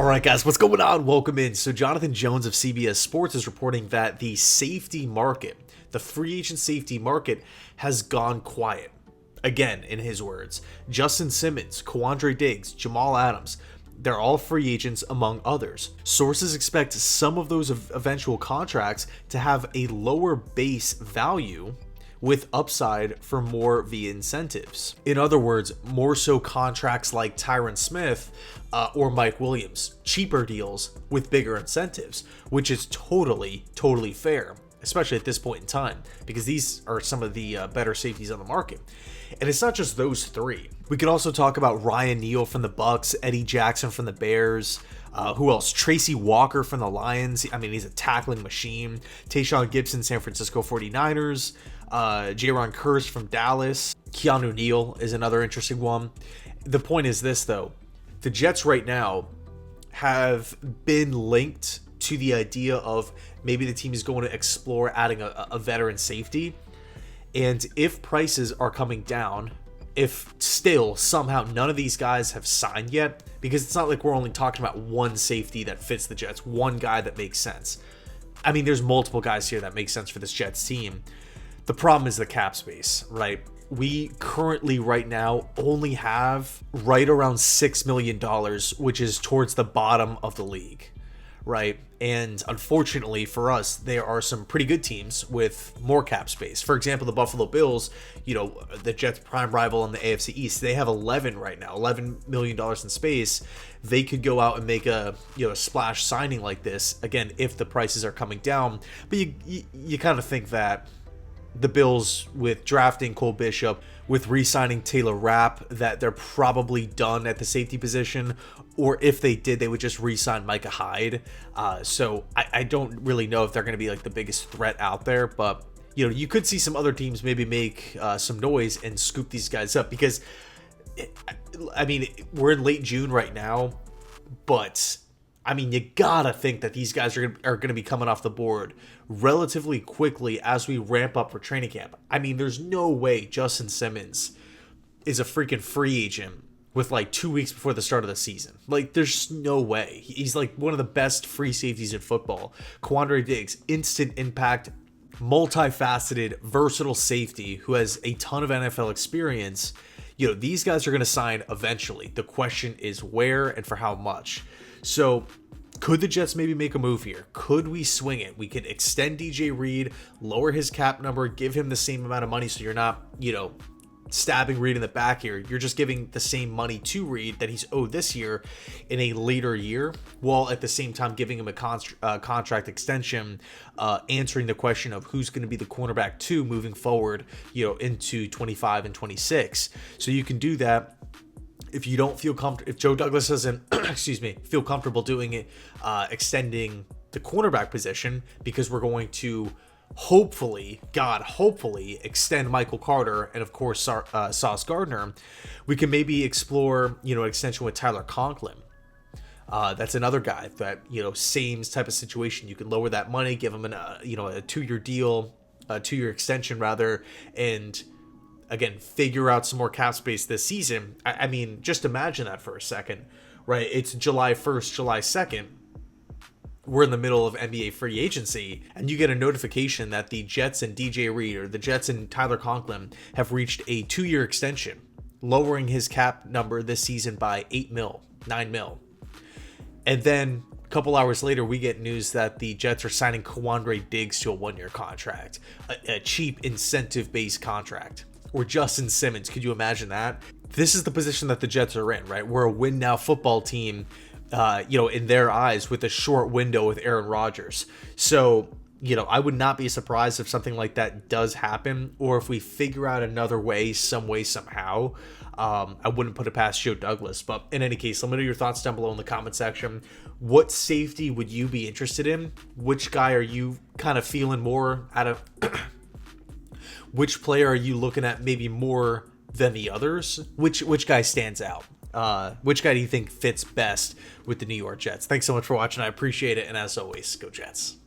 All right, guys, what's going on? Welcome in. So Jonathan Jones of CBS Sports is reporting that the safety market, the free agent safety market, has gone quiet. Again, in his words, Justin Simmons, Quandre Diggs, Jamal Adams, they're all free agents among others. Sources expect some of those eventual contracts to have a lower base value with upside for more via incentives. In other words, more so contracts like Tyron Smith or Mike Williams, cheaper deals with bigger incentives, which is totally fair, especially at this point in time, because these are some of the better safeties on the market. And it's not just those three. We could also talk about Ryan Neal from the Bucks, Eddie Jackson from the Bears. Who else? Tracy Walker from the Lions. I mean, he's a tackling machine. Tayshaun Gibson, San Francisco 49ers. Jaron Kearse from Dallas. Keanu Neal is another interesting one. The point is this, though. The Jets right now have been linked to the idea of maybe the team is going to explore adding a veteran safety. And if prices are coming down, if still somehow none of these guys have signed yet, because it's not like we're only talking about one safety that fits the Jets, one guy that makes sense. I mean, there's multiple guys here that make sense for this Jets team. The problem is the cap space, right? We currently right now only have right around $6 million, which is towards the bottom of the league, right? And unfortunately for us, there are some pretty good teams with more cap space. For example, the Buffalo Bills, the Jets' prime rival in the AFC East, they have 11 right now, $11 million in space. They could go out and make a splash signing like this, again, if the prices are coming down. But you kind of think that the Bills, with drafting Cole Bishop, with re-signing Taylor Rapp, that they're probably done at the safety position, or if they did, they would just re-sign Micah Hyde. So I don't really know if they're going to be like the biggest threat out there, but you could see some other teams maybe make some noise and scoop these guys up, because I mean, we're in late June right now, but I mean, you gotta think that these guys are going to be coming off the board relatively quickly as we ramp up for training camp. I mean, there's no way Justin Simmons is a freaking free agent with like 2 weeks before the start of the season. Like, there's no way. He's like one of the best free safeties in football. Quandre Diggs, instant impact, multifaceted, versatile safety who has a ton of NFL experience. These guys are going to sign eventually. The question is where and for how much. So could the Jets maybe make a move here? Could we swing it? We could extend DJ Reed, lower his cap number, give him the same amount of money so you're not, stabbing Reed in the back here. You're just giving the same money to Reed that he's owed this year in a later year, while at the same time giving him a contract extension, answering the question of who's going to be the cornerback 2 moving forward, into 25 and 26. So you can do that. If you don't feel comfortable, if Joe Douglas doesn't, feel comfortable doing it, extending the cornerback position, because we're going to hopefully extend Michael Carter and of course Sauce Gardner, we can maybe explore, an extension with Tyler Conklin. That's another guy that, same type of situation. You can lower that money, give him a 2-year deal, a 2-year extension rather, and again, figure out some more cap space this season. I mean, just imagine that for a second, right? It's July 1st, July 2nd. We're in the middle of NBA free agency, and you get a notification that the Jets and DJ Reed, or the Jets and Tyler Conklin, have reached a 2-year extension, lowering his cap number this season by 9 mil. And then a couple hours later, we get news that the Jets are signing Quandre Diggs to a 1-year contract, a cheap incentive-based contract. Or Justin Simmons. Could you imagine that? This is the position that the Jets are in, right? We're a win-now football team, in their eyes, with a short window with Aaron Rodgers. So, I would not be surprised if something like that does happen, or if we figure out another way, somehow. I wouldn't put it past Joe Douglas. But in any case, let me know your thoughts down below in the comment section. What safety would you be interested in? Which guy are you kind of feeling more out of... Which player are you looking at maybe more than the others? Which guy stands out? Which guy do you think fits best with the New York Jets? Thanks so much for watching. I appreciate it. And as always, go Jets.